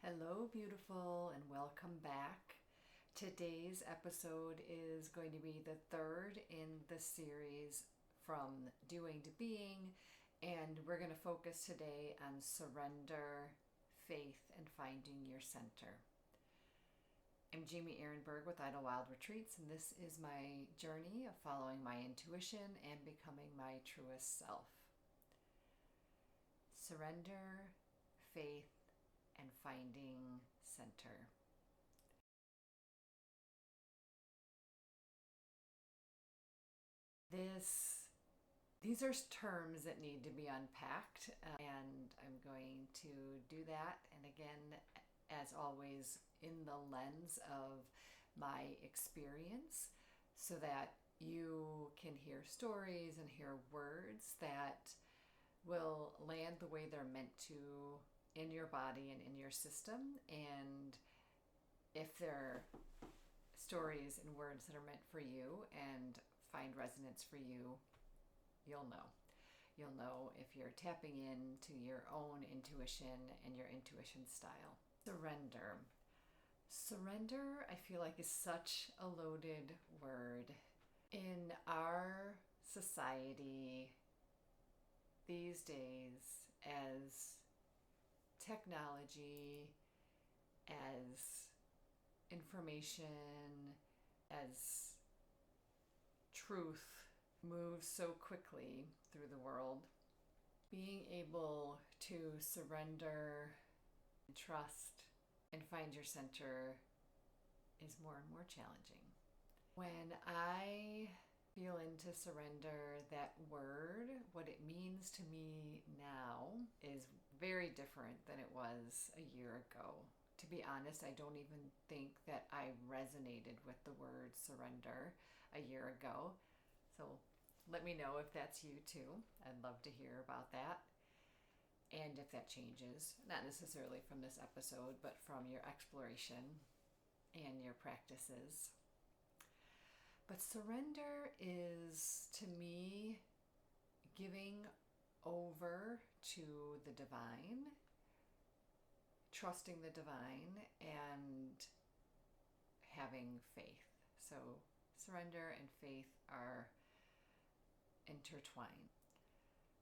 Hello, beautiful, and welcome back. Today's episode is going to be the third in the series from doing to being, and we're going to focus today on surrender, faith, and finding your center. I'm Jamie Ehrenberg with Idle Wild Retreats, and this is my journey of following my intuition and becoming my truest self. Surrender, faith, and finding center. These are terms that need to be unpacked, and I'm going to do that. And again, as always, in the lens of my experience, so that you can hear stories and hear words that will land the way they're meant to in your body and in your system. And if they're stories and words that are meant for you and find resonance for you, you'll know. You'll know if you're tapping into your own intuition and your intuition style. Surrender. Surrender, I feel like, is such a loaded word. In our society these days, as technology, as information, as truth moves so quickly through the world, being able to surrender, trust, and find your center is more and more challenging. When I feel into surrender, that word, what it means to me now, is very different than it was a year ago. To be honest, I don't even think that I resonated with the word surrender a year ago. So let me know if that's you too. I'd love to hear about that. And if that changes, not necessarily from this episode, but from your exploration and your practices. But surrender is, to me, giving over to the divine, trusting the divine, and having faith. So surrender and faith are intertwined.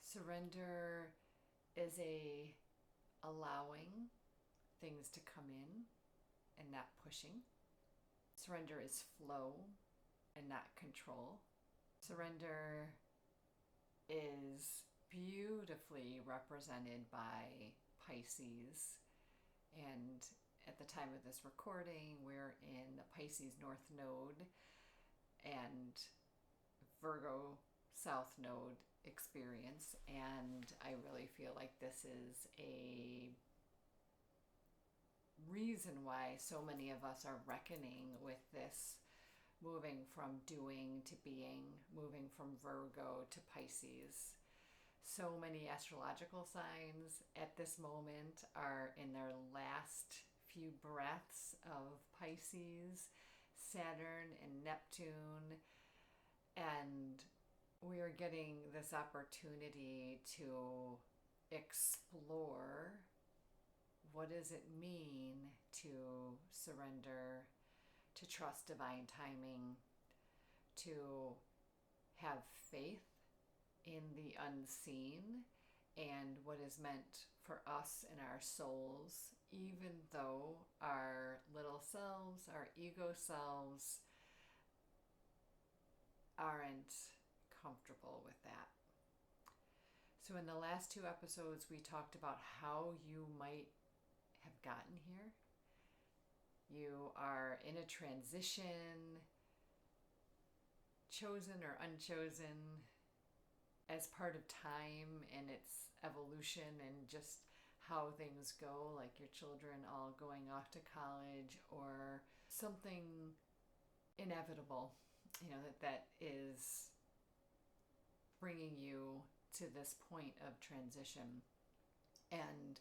Surrender is a allowing things to come in and not pushing. Surrender is flow and not control. Surrender is beautifully represented by Pisces, and at the time of this recording, we're in the Pisces North Node and Virgo South Node experience, and I really feel like this is a reason why so many of us are reckoning with this, moving from doing to being, moving from Virgo to Pisces. So many astrological signs at this moment are in their last few breaths of Pisces, Saturn and Neptune, and we are getting this opportunity to explore what does it mean to surrender, to trust divine timing, to have faith in the unseen and what is meant for us and our souls, even though our little selves, our ego selves, aren't comfortable with that. So in the last two episodes, we talked about how you might have gotten here. You are in a transition, chosen or unchosen, as part of time and its evolution and just how things go, like your children all going off to college, or something inevitable, that is bringing you to this point of transition. And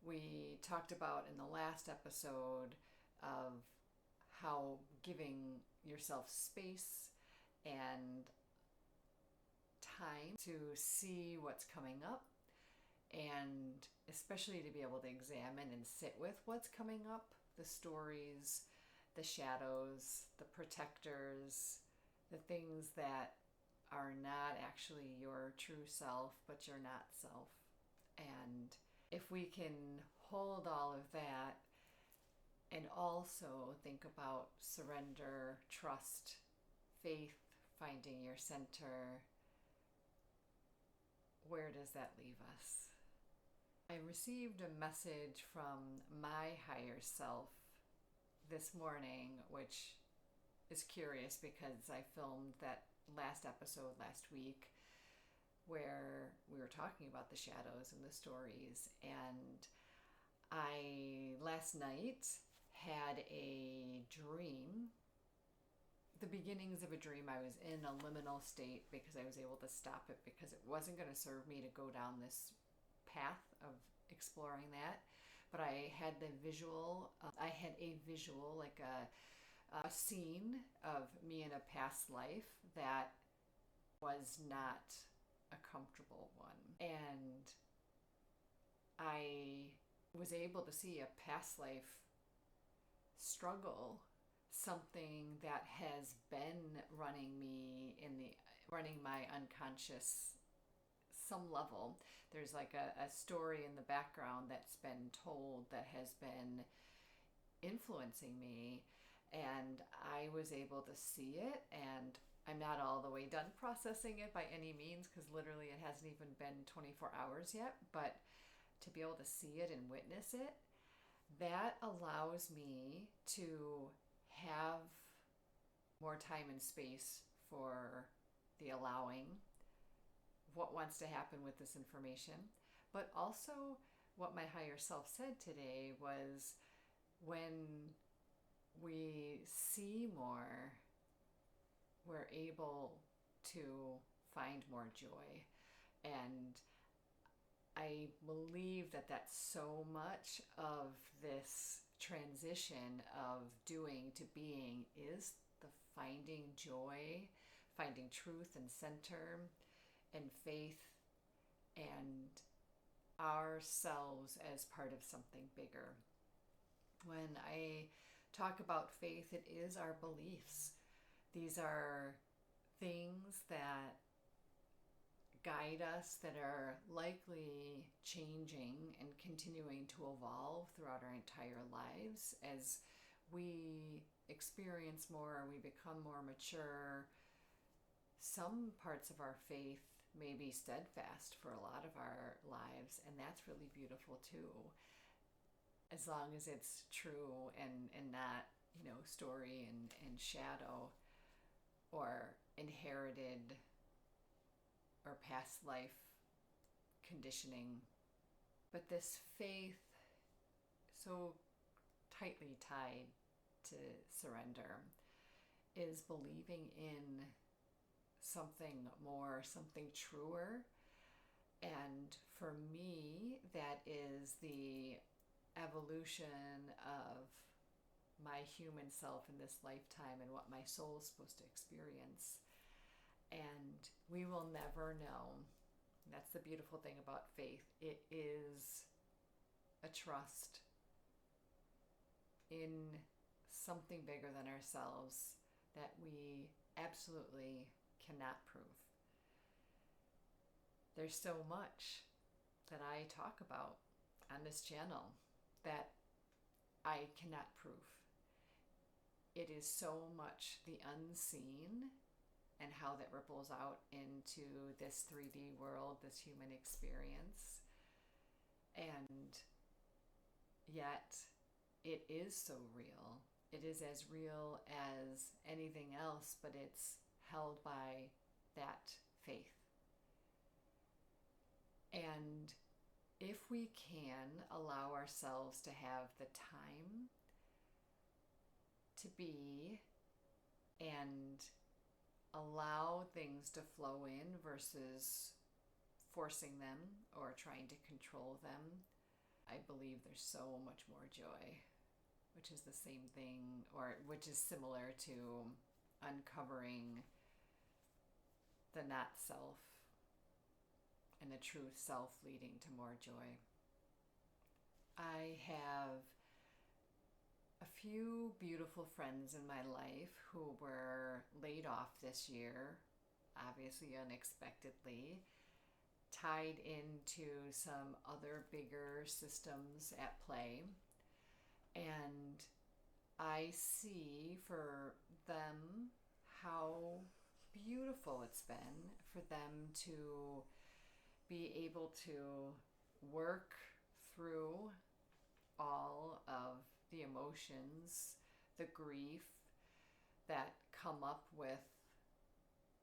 we talked about in the last episode of how giving yourself space and time to see what's coming up and especially to be able to examine and sit with what's coming up, the stories, the shadows, the protectors, the things that are not actually your true self, but your not self. And if we can hold all of that and also think about surrender, trust, faith, finding your center, where does that leave us? I received a message from my higher self this morning, which is curious because I filmed that last episode last week where we were talking about the shadows and the stories. And I, last night, had a dream. The beginnings of a dream. I was in a liminal state because I was able to stop it because it wasn't going to serve me to go down this path of exploring that. But I had a visual, like a scene of me in a past life that was not a comfortable one. And I was able to see a past life struggle, something that has been running my unconscious some level. There's like a story in the background that's been told that has been influencing me, and I was able to see it, and I'm not all the way done processing it by any means because literally it hasn't even been 24 hours yet, but to be able to see it and witness it, that allows me to have more time and space for the allowing, what wants to happen with this information. But also what my higher self said today was, when we see more, we're able to find more joy. And I believe that that's so much of this transition of doing to being is the finding joy, finding truth and center and faith and ourselves as part of something bigger. When I talk about faith, it is our beliefs. These are things that guide us, that are likely changing and continuing to evolve throughout our entire lives as we experience more, we become more mature. Some parts of our faith may be steadfast for a lot of our lives, and that's really beautiful too, as long as it's true and not, story and shadow or inherited or past life conditioning. But this faith, so tightly tied to surrender, is believing in something more, something truer. And for me, that is the evolution of my human self in this lifetime and what my soul is supposed to experience. And we will never know. That's the beautiful thing about faith. It is a trust in something bigger than ourselves that we absolutely cannot prove. There's so much that I talk about on this channel that I cannot prove. It is so much the unseen and how that ripples out into this 3D world, this human experience. And yet, it is so real. It is as real as anything else, but it's held by that faith. And if we can allow ourselves to have the time to be and allow things to flow in versus forcing them or trying to control them, I believe there's so much more joy, which is the same thing, or which is similar to uncovering the not self and the true self leading to more joy. I have a few beautiful friends in my life who were laid off this year, obviously unexpectedly, tied into some other bigger systems at play. And I see for them how beautiful it's been for them to be able to work through all of the emotions, the grief that come up with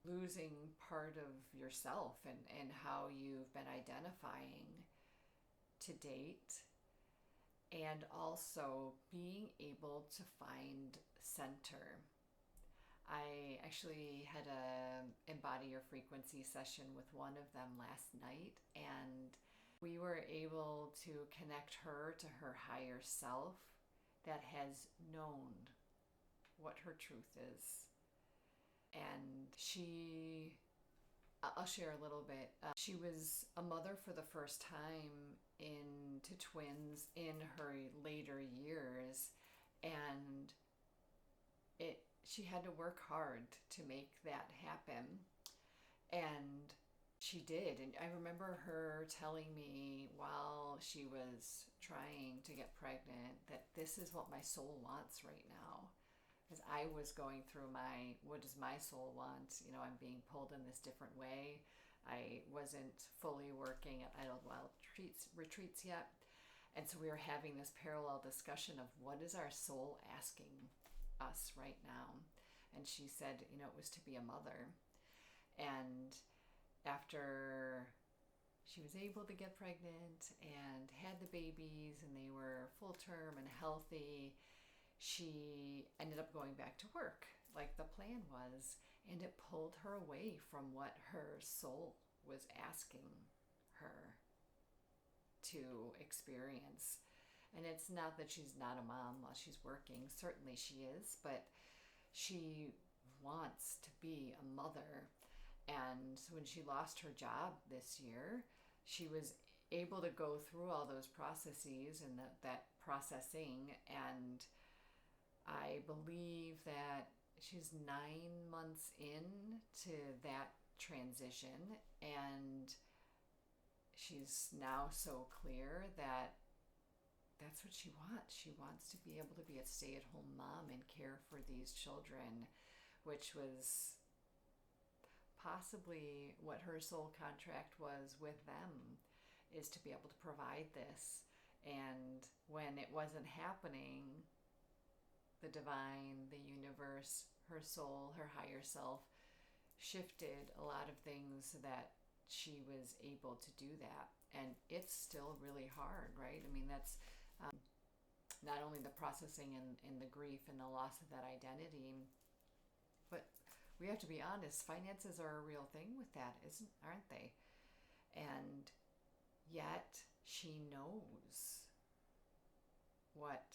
losing part of yourself and how you've been identifying to date, and also being able to find center. I actually had a embody your frequency session with one of them last night, and we were able to connect her to her higher self that has known what her truth is. And I'll share a little bit. She was a mother for the first time into twins in her later years, and she had to work hard to make that happen, and she did. And I remember her telling me while she was trying to get pregnant that this is what my soul wants right now. Because I was going through what does my soul want? I'm being pulled in this different way. I wasn't fully working at Idle Wild retreats yet. And so we were having this parallel discussion of what is our soul asking us right now. And she said, it was to be a mother. And after she was able to get pregnant and had the babies and they were full term and healthy, she ended up going back to work like the plan was, and it pulled her away from what her soul was asking her to experience. And it's not that she's not a mom while she's working, certainly she is, but she wants to be a mother. And when she lost her job this year, she was able to go through all those processes and that processing, and I believe that she's 9 months into that transition, and she's now so clear that that's what she wants. She wants to be able to be a stay-at-home mom and care for these children, which was possibly what her soul contract was with them, is to be able to provide this. And when it wasn't happening, the divine, the universe, her soul, her higher self shifted a lot of things so that she was able to do that. And it's still really hard, right? I mean, that's not only the processing and the grief and the loss of that identity, but we have to be honest, finances are a real thing with that, aren't they? And yet she knows what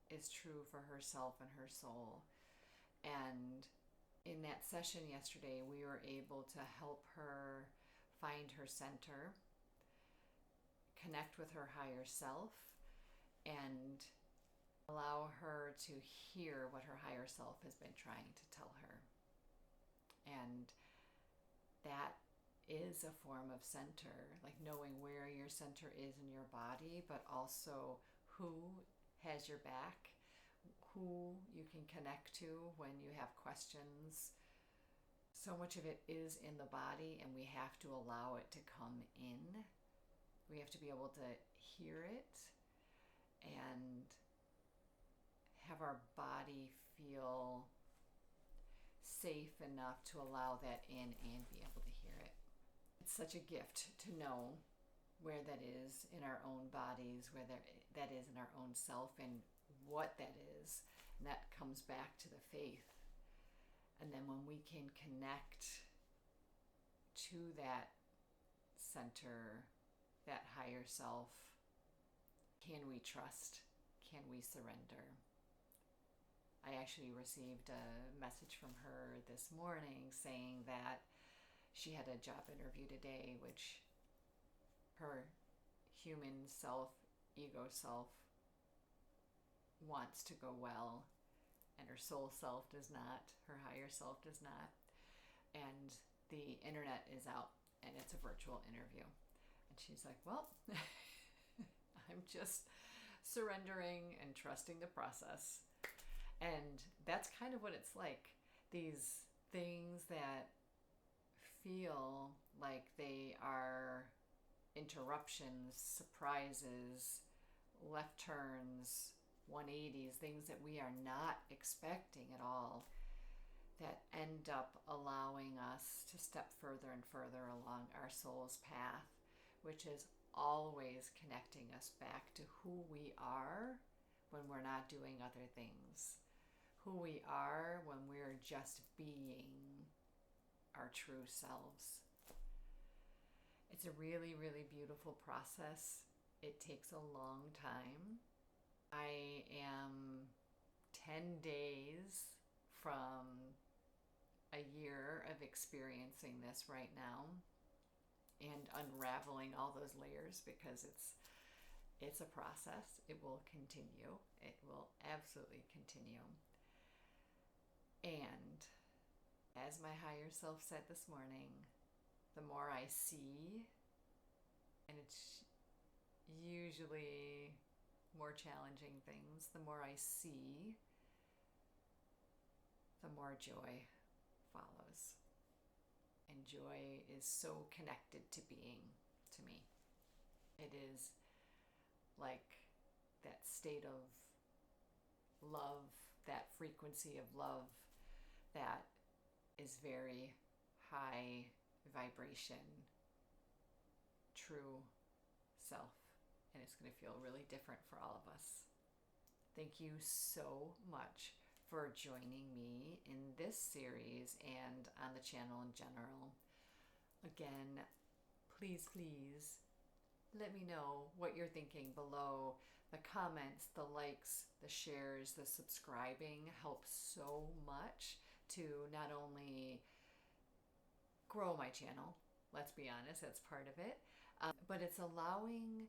is true for herself and her soul. And in that session yesterday, we were able to help her find her center, connect with her higher self, and allow her to hear what her higher self has been trying to tell her. And that is a form of center, like knowing where your center is in your body, but also who has your back, who you can connect to when you have questions. So much of it is in the body, and we have to allow it to come in. We have to be able to hear it and have our body feel safe enough to allow that in and be able to hear it. It's such a gift to know where that is in our own bodies, where that is in our own self, and what that is. And that comes back to the faith. And then when we can connect to that center, that higher self, can we trust? Can we surrender? I actually received a message from her this morning saying that she had a job interview today, which her human self, ego self, wants to go well, and her soul self does not, her higher self does not. And the internet is out, and it's a virtual interview. And she's like, well, I'm just surrendering and trusting the process. And that's kind of what it's like. These things that feel like they are interruptions, surprises, left turns, 180s, things that we are not expecting at all, that end up allowing us to step further and further along our soul's path, which is always connecting us back to who we are when we're not doing other things, who we are when we're just being our true selves. It's a really, really beautiful process. It takes a long time. I am 10 days from a year of experiencing this right now and unraveling all those layers, because it's a process. It will continue. It will absolutely continue. And as my higher self said this morning, the more I see, and it's usually more challenging things, the more I see, the more joy follows. And joy is so connected to being, to me. It is like that state of love, that frequency of love that is very high vibration, true self. And it's going to feel really different for all of us. Thank you so much for joining me in this series and on the channel in general. Again, please let me know what you're thinking below. The comments, the likes, the shares, the subscribing helps so much to not only grow my channel, let's be honest, that's part of it, but it's allowing,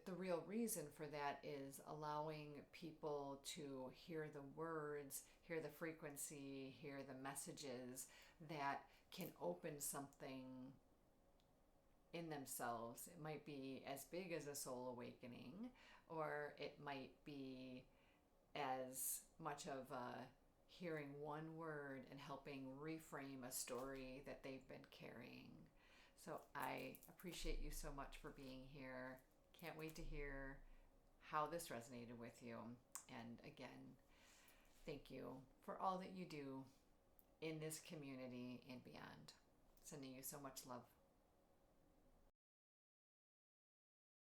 the real reason for that is allowing people to hear the words, hear the frequency, hear the messages that can open something in themselves. It might be as big as a soul awakening, or it might be as much of hearing one word and helping reframe a story that they've been carrying. So I appreciate you so much for being here. Can't wait to hear how this resonated with you. And again, thank you for all that you do in this community and beyond. Sending you so much love.